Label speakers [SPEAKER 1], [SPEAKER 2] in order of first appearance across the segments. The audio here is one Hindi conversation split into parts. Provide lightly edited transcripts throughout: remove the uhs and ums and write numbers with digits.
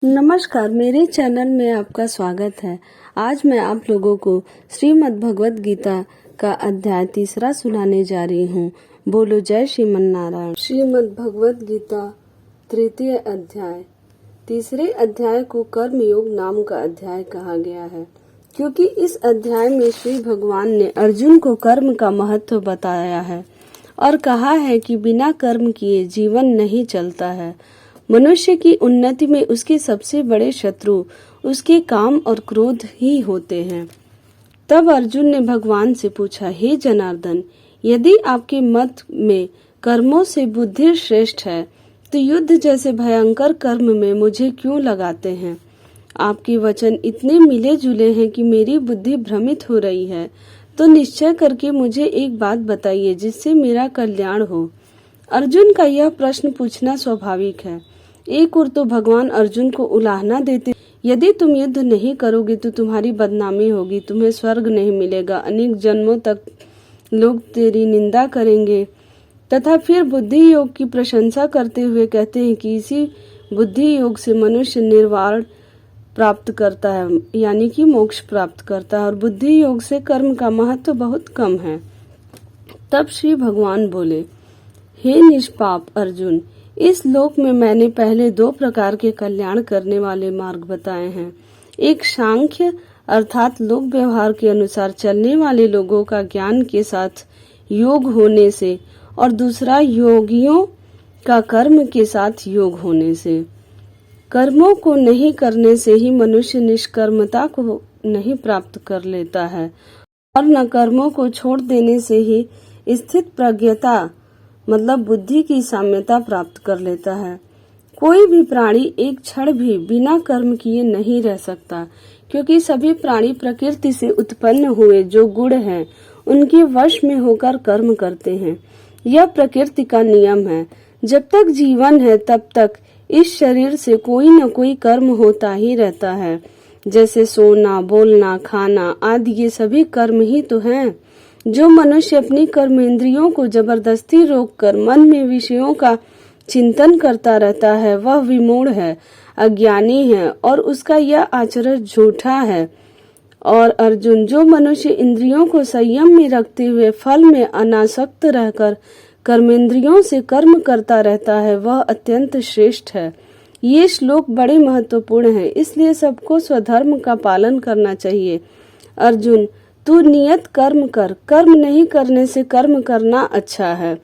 [SPEAKER 1] नमस्कार, मेरे चैनल में आपका स्वागत है। आज मैं आप लोगों को श्रीमद् भगवत गीता का अध्याय 3 सुनाने जा रही हूँ। बोलो जय श्रीमन नारायण। श्रीमद् भगवत गीता 3 अध्याय। 3 अध्याय को कर्म योग नाम का अध्याय कहा गया है, क्योंकि इस अध्याय में श्री भगवान ने अर्जुन को कर्म का महत्व बताया है और कहा है कि बिना कर्म किए जीवन नहीं चलता है। मनुष्य की उन्नति में उसके सबसे बड़े शत्रु उसके काम और क्रोध ही होते हैं। तब अर्जुन ने भगवान से पूछा, हे जनार्दन, यदि आपके मत में कर्मों से बुद्धि श्रेष्ठ है तो युद्ध जैसे भयंकर कर्म में मुझे क्यों लगाते हैं? आपके वचन इतने मिले जुले हैं कि मेरी बुद्धि भ्रमित हो रही है। तो निश्चय करके मुझे एक बात बताइए जिससे मेरा कल्याण हो। अर्जुन का यह प्रश्न पूछना स्वाभाविक है। एक ओर तो भगवान अर्जुन को उलाहना देते, यदि तुम युद्ध नहीं करोगे तो तुम्हारी बदनामी होगी, तुम्हें स्वर्ग नहीं मिलेगा, अनेक जन्मों तक लोग तेरी निंदा करेंगे। तथा फिर बुद्धि योग की प्रशंसा करते हुए कहते हैं कि इसी बुद्धि योग से मनुष्य निर्वाण प्राप्त करता है, यानी कि मोक्ष प्राप्त करता है, और बुद्धि योग से कर्म का महत्व बहुत कम है। तब श्री भगवान बोले, हे निष्पाप अर्जुन, इस लोक में मैंने पहले 2 प्रकार के कल्याण करने वाले मार्ग बताए हैं। एक सांख्य अर्थात लोक व्यवहार के अनुसार चलने वाले लोगों का ज्ञान के साथ योग होने से, और दूसरा योगियों का कर्म के साथ योग होने से। कर्मों को नहीं करने से ही मनुष्य निष्कर्मता को नहीं प्राप्त कर लेता है, और न कर्मों को छोड़ देने से ही स्थित प्रज्ञता मतलब बुद्धि की साम्यता प्राप्त कर लेता है। कोई भी प्राणी एक क्षण भी बिना कर्म किए नहीं रह सकता, क्योंकि सभी प्राणी प्रकृति से उत्पन्न हुए जो गुण हैं उनके वश में होकर कर्म करते हैं। यह प्रकृति का नियम है। जब तक जीवन है तब तक इस शरीर से कोई न कोई कर्म होता ही रहता है। जैसे सोना, बोलना, खाना आदि ये सभी कर्म ही तो हैं। जो मनुष्य अपनी कर्मेंद्रियों को जबरदस्ती रोककर मन में विषयों का चिंतन करता रहता है वह विमूढ़ है, अज्ञानी है, और उसका यह आचरण झूठा है। और अर्जुन, जो मनुष्य इंद्रियों को संयम में रखते हुए फल में अनासक्त रहकर कर्मेंद्रियों से कर्म करता रहता है वह अत्यंत श्रेष्ठ है। ये श्लोक बड़े महत्वपूर्ण हैं, इसलिए सबको स्वधर्म का पालन करना चाहिए। अर्जुन, तू नियत कर्म कर। कर्म नहीं करने से कर्म करना अच्छा है।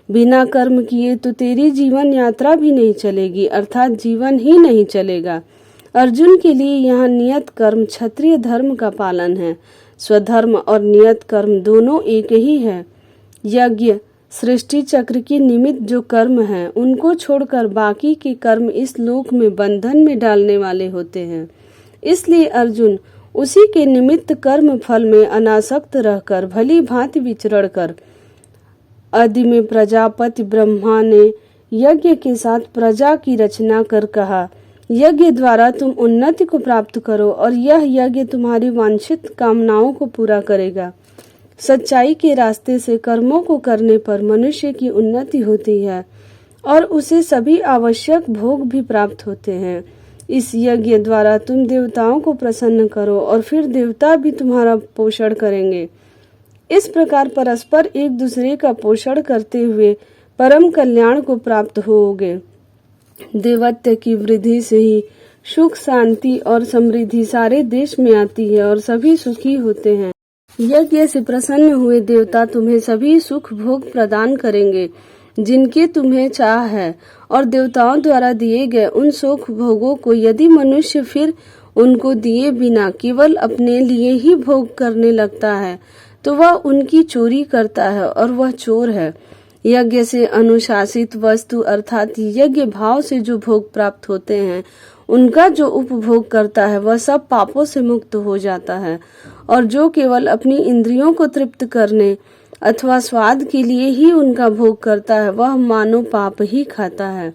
[SPEAKER 1] बिना कर्म किए तो तेरी जीवन यात्रा भी नहीं चलेगी, अर्थात जीवन ही नहीं चलेगा। अर्जुन के लिए यहाँ नियत कर्म क्षत्रिय धर्म का पालन है। स्वधर्म और नियत कर्म दोनों एक ही है। यज्ञ, सृष्टि चक्र की निमित्त जो कर्म हैं उनको छोड़कर बाकी के कर्म इस लोक में बंधन में डालने वाले होते हैं। इसलिए अर्जुन, उसी के निमित्त कर्म फल में अनासक्त रहकर भली भांति विचरण कर। आदि में प्रजापति ब्रह्मा ने यज्ञ के साथ प्रजा की रचना कर कहा, यज्ञ द्वारा तुम उन्नति को प्राप्त करो और यह यज्ञ तुम्हारी वांछित कामनाओं को पूरा करेगा। सच्चाई के रास्ते से कर्मों को करने पर मनुष्य की उन्नति होती है और उसे सभी आवश्यक भोग भी प्राप्त होते हैं। इस यज्ञ द्वारा तुम देवताओं को प्रसन्न करो और फिर देवता भी तुम्हारा पोषण करेंगे। इस प्रकार परस्पर एक दूसरे का पोषण करते हुए परम कल्याण को प्राप्त होगे। देवत्व की वृद्धि से ही सुख, शांति और समृद्धि सारे देश में आती है और सभी सुखी होते हैं। यज्ञ से प्रसन्न हुए देवता तुम्हें सभी सुख भोग प्रदान करेंगे जिनके तुम्हें चाह है, और देवताओं द्वारा दिए गए उन सुख भोगों को यदि मनुष्य फिर उनको दिए बिना केवल अपने लिए ही भोग करने लगता है तो वह उनकी चोरी करता है और वह चोर है। यज्ञ से अनुशासित वस्तु अर्थात यज्ञ भाव से जो भोग प्राप्त होते हैं उनका जो उपभोग करता है वह सब पापों से मुक्त हो जाता है, और जो केवल अपनी इंद्रियों को तृप्त करने अथवा स्वाद के लिए ही उनका भोग करता है वह मानो पाप ही खाता है।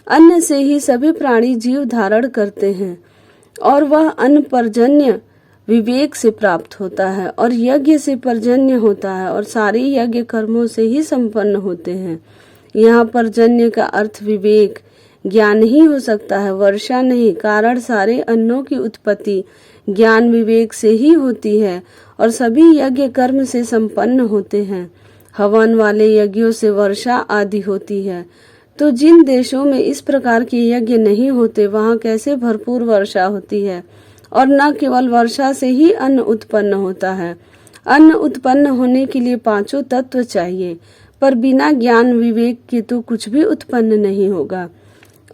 [SPEAKER 1] अन्न से ही सभी प्राणी जीव धारण करते हैं और वह अन्न पर्जन्य विवेक से प्राप्त होता है, और यज्ञ से पर्जन्य होता है, और सारे यज्ञ कर्मों से ही संपन्न होते हैं। यहाँ पर्जन्य का अर्थ विवेक ज्ञान ही हो सकता है, वर्षा नहीं। कारण सारे अन्नों की उत्पत्ति ज्ञान विवेक से ही होती है और सभी यज्ञ कर्म से संपन्न होते हैं। हवन वाले यज्ञों से वर्षा आदि होती है। तो जिन देशों में इस प्रकार के यज्ञ नहीं होते वहां कैसे भरपूर वर्षा होती है। और न केवल वर्षा से ही अन्न उत्पन्न होता है। अन्न उत्पन्न होने के लिए पांचों तत्व चाहिए, पर बिना ज्ञान विवेक के तो कुछ भी उत्पन्न नहीं होगा।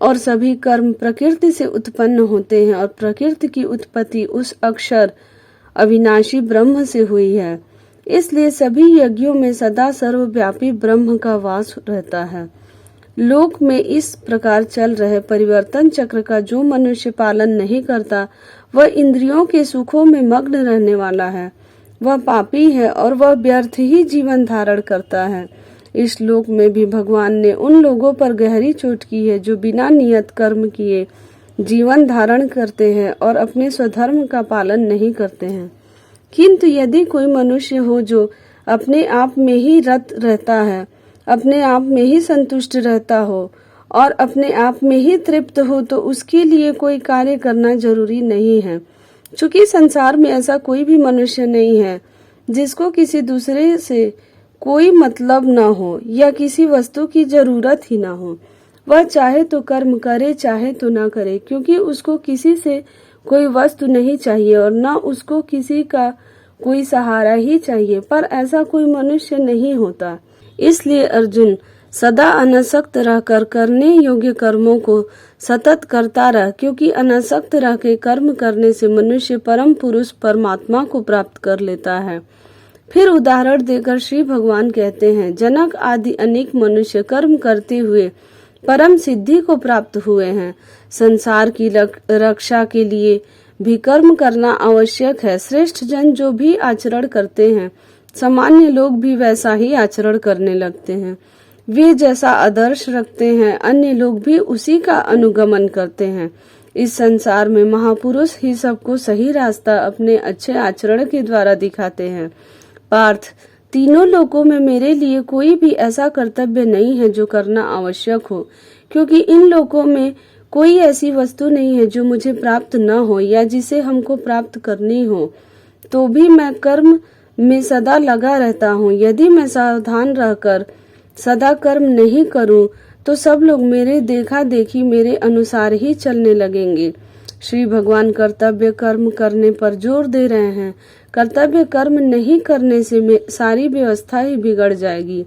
[SPEAKER 1] और सभी कर्म प्रकृति से उत्पन्न होते हैं और प्रकृति की उत्पत्ति उस अक्षर अविनाशी ब्रह्म से हुई है। इसलिए सभी यज्ञों में सदा सर्वव्यापी ब्रह्म का वास रहता है। लोक में इस प्रकार चल रहे परिवर्तन चक्र का जो मनुष्य पालन नहीं करता वह इंद्रियों के सुखों में मग्न रहने वाला है। वह पापी है और वह व्यर्थ ही जीवन धारण करता है। इस श्लोक में भी भगवान ने उन लोगों पर गहरी चोट की है जो बिना नियत कर्म किए जीवन धारण करते हैं और अपने स्वधर्म का पालन नहीं करते हैं। किंतु यदि कोई मनुष्य हो जो अपने आप में ही रत रहता है, अपने आप में ही संतुष्ट रहता हो और अपने आप में ही तृप्त हो, तो उसके लिए कोई कार्य करना जरूरी नहीं है। चूंकि संसार में ऐसा कोई भी मनुष्य नहीं है जिसको किसी दूसरे से कोई मतलब न हो या किसी वस्तु की जरूरत ही न हो। वह चाहे तो कर्म करे चाहे तो न करे, क्योंकि उसको किसी से कोई वस्तु नहीं चाहिए और न उसको किसी का कोई सहारा ही चाहिए। पर ऐसा कोई मनुष्य नहीं होता। इसलिए अर्जुन सदा अनासक्त रहकर करने योग्य कर्मों को सतत करता रह, क्योंकि अनासक्त रह के कर्म करने से मनुष्य परम पुरुष परमात्मा को प्राप्त कर लेता है। फिर उदाहरण देकर श्री भगवान कहते हैं, जनक आदि अनेक मनुष्य कर्म करते हुए परम सिद्धि को प्राप्त हुए हैं। संसार की रक्षा के लिए भी कर्म करना आवश्यक है। श्रेष्ठ जन जो भी आचरण करते हैं, सामान्य लोग भी वैसा ही आचरण करने लगते हैं। वे जैसा आदर्श रखते हैं, अन्य लोग भी उसी का अनुगमन करते हैं। इस संसार में महापुरुष ही सबको सही रास्ता अपने अच्छे आचरण के द्वारा दिखाते हैं। पार्थ, तीनों लोकों में मेरे लिए कोई भी ऐसा कर्तव्य नहीं है जो करना आवश्यक हो, क्योंकि इन लोकों में कोई ऐसी वस्तु नहीं है जो मुझे प्राप्त न हो या जिसे हमको प्राप्त करनी हो। तो भी मैं कर्म में सदा लगा रहता हूँ। यदि मैं सावधान रहकर सदा कर्म नहीं करूँ तो सब लोग मेरे देखा देखी मेरे अनुसार ही चलने लगेंगे। श्री भगवान कर्तव्य कर्म करने पर जोर दे रहे हैं। कर्तव्य कर्म नहीं करने से सारी व्यवस्था ही बिगड़ जाएगी।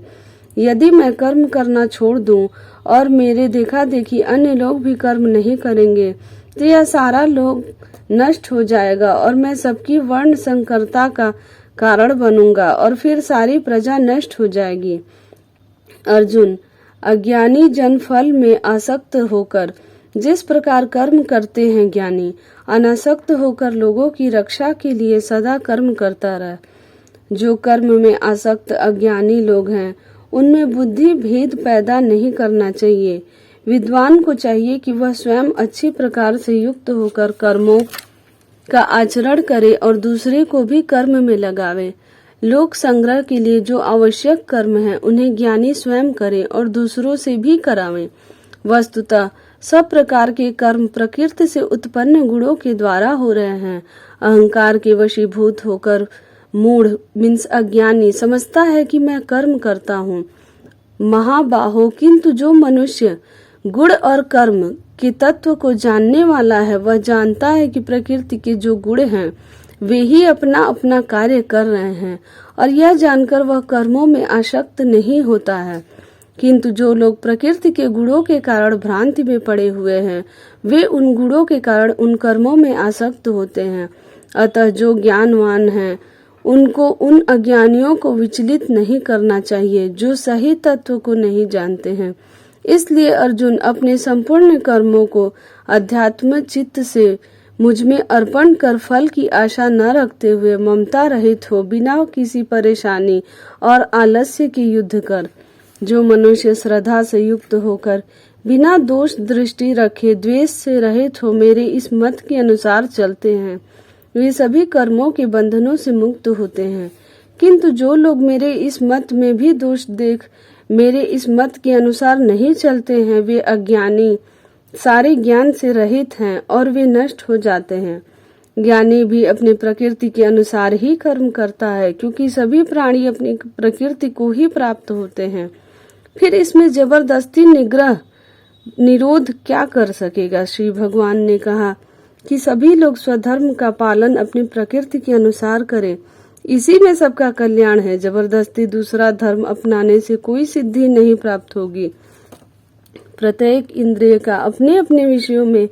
[SPEAKER 1] यदि मैं कर्म करना छोड़ दूं और मेरे देखा देखी अन्य लोग भी कर्म नहीं करेंगे तो यह सारा लोग नष्ट हो जाएगा और मैं सबकी वर्ण संकरता का कारण बनूंगा और फिर सारी प्रजा नष्ट हो जाएगी। अर्जुन, अज्ञानी जन फल में आसक्त होकर जिस प्रकार कर्म करते हैं, ज्ञानी अनासक्त होकर लोगों की रक्षा के लिए सदा कर्म करता रहे। जो कर्म में आसक्त अज्ञानी लोग हैं उनमें बुद्धि भेद पैदा नहीं करना चाहिए। विद्वान को चाहिए कि वह स्वयं अच्छी प्रकार से युक्त होकर कर्मों का आचरण करे और दूसरे को भी कर्म में लगावे। लोक संग्रह के लिए जो आवश्यक कर्म है उन्हें ज्ञानी स्वयं करे और दूसरों से भी करावे। वस्तुतः सब प्रकार के कर्म प्रकृति से उत्पन्न गुणों के द्वारा हो रहे हैं। अहंकार के वशीभूत होकर मूढ़ मीन्स अज्ञानी समझता है कि मैं कर्म करता हूँ। महाबाहो, किंतु जो मनुष्य गुण और कर्म के तत्व को जानने वाला है वह जानता है कि प्रकृति के जो गुण हैं वे ही अपना अपना कार्य कर रहे हैं और यह जानकर वह कर्मों में आसक्त नहीं होता है। किंतु जो लोग प्रकृति के गुणों के कारण भ्रांति में पड़े हुए हैं वे उन गुणों के कारण उन कर्मों में आसक्त होते हैं। अतः जो ज्ञानवान हैं उनको उन अज्ञानियों को विचलित नहीं करना चाहिए जो सही तत्व को नहीं जानते हैं। इसलिए अर्जुन, अपने संपूर्ण कर्मों को अध्यात्म चित्त से मुझ में अर्पण कर फल की आशा न रखते हुए ममता रहित हो बिना किसी परेशानी और आलस्य के युद्ध कर। जो मनुष्य श्रद्धा से युक्त होकर बिना दोष दृष्टि रखे द्वेष से रहित हो मेरे इस मत के अनुसार चलते हैं वे सभी कर्मों के बंधनों से मुक्त होते हैं। किंतु जो लोग मेरे इस मत में भी दोष देख मेरे इस मत के अनुसार नहीं चलते हैं वे अज्ञानी सारे ज्ञान से रहित हैं और वे नष्ट हो जाते हैं। ज्ञानी भी अपनी प्रकृति के अनुसार ही कर्म करता है, क्योंकि सभी प्राणी अपनी प्रकृति को ही प्राप्त होते हैं। फिर इसमें जबरदस्ती निग्रह निरोध क्या कर सकेगा। श्री भगवान ने कहा कि सभी लोग स्वधर्म का पालन अपनी प्रकृति के अनुसार करें, इसी में सबका कल्याण है। जबरदस्ती दूसरा धर्म अपनाने से कोई सिद्धि नहीं प्राप्त होगी। प्रत्येक इंद्रिय का अपने अपने विषयों में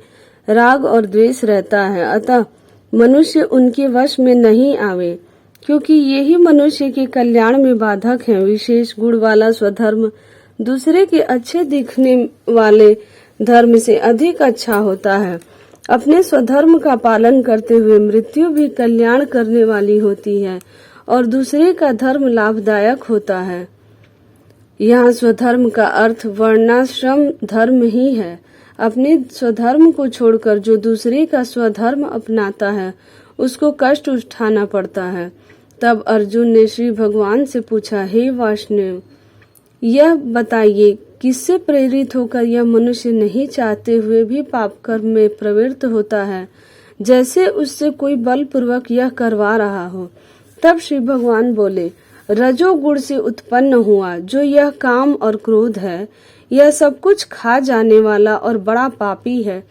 [SPEAKER 1] राग और द्वेष रहता है, अतः मनुष्य उनके वश में नहीं आवे, क्योंकि यही मनुष्य के कल्याण में बाधक है। विशेष गुण वाला स्वधर्म दूसरे के अच्छे दिखने वाले धर्म से अधिक अच्छा होता है। अपने स्वधर्म का पालन करते हुए मृत्यु भी कल्याण करने वाली होती है और दूसरे का धर्म लाभदायक होता है। यहाँ स्वधर्म का अर्थ वर्णाश्रम धर्म ही है। अपने स्वधर्म को छोड़कर जो दूसरे का स्वधर्म अपनाता है उसको कष्ट उठाना पड़ता है। तब अर्जुन ने श्री भगवान से पूछा, हे वासुदेव, यह बताइए किससे प्रेरित होकर यह मनुष्य नहीं चाहते हुए भी पाप कर्म में प्रवृत्त होता है, जैसे उससे कोई बलपूर्वक यह करवा रहा हो। तब श्री भगवान बोले, रजोगुण से उत्पन्न हुआ जो यह काम और क्रोध है, यह सब कुछ खा जाने वाला और बड़ा पापी है।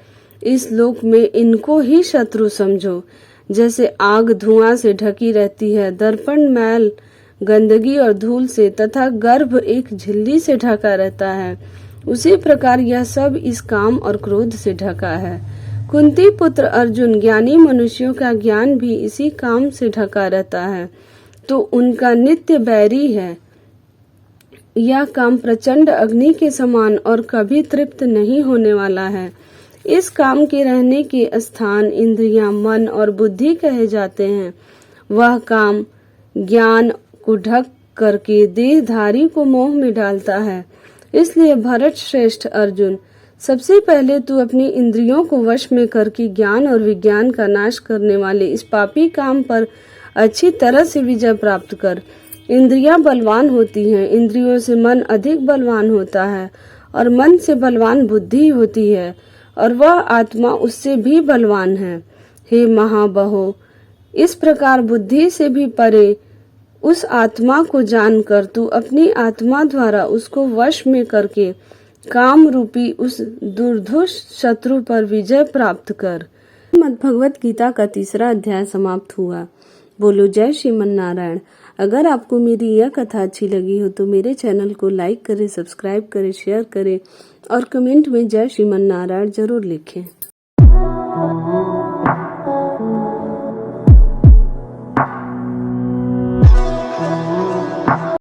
[SPEAKER 1] इस लोक में इनको ही शत्रु समझो। जैसे आग धुआं से ढकी रहती है, दर्पण मैल गंदगी और धूल से तथा गर्भ एक झिल्ली से ढका रहता है, उसी प्रकार यह सब इस काम और क्रोध से ढका है। कुंती पुत्र अर्जुन, ज्ञानी मनुष्यों का ज्ञान भी इसी काम से ढका रहता है, तो उनका नित्य बैरी है। यह काम प्रचंड अग्नि के समान और कभी तृप्त नहीं होने वाला है। इस काम के रहने के स्थान इंद्रियां, मन और बुद्धि कहे जाते हैं। वह काम ज्ञान को ढक करके देहधारी को मोह में डालता है। इसलिए भरत श्रेष्ठ अर्जुन, सबसे पहले तू अपनी इंद्रियों को वश में करके ज्ञान और विज्ञान का नाश करने वाले इस पापी काम पर अच्छी तरह से विजय प्राप्त कर। इंद्रियां बलवान होती हैं, इंद्रियों से मन अधिक बलवान होता है और मन से बलवान बुद्धि होती है और वह आत्मा उससे भी बलवान है। हे महाबाहो, इस प्रकार बुद्धि से भी परे उस आत्मा को जानकर तू अपनी आत्मा द्वारा उसको वश में करके काम रूपी उस दुर्धुष शत्रु पर विजय प्राप्त कर। श्रीमद्भगवत गीता का 3रा अध्याय समाप्त हुआ। बोलो जय श्रीमन नारायण। अगर आपको मेरी यह कथा अच्छी लगी हो तो मेरे चैनल को लाइक करें, सब्सक्राइब करें, शेयर करें और कमेंट में जय श्रीमन नारायण जरूर लिखें।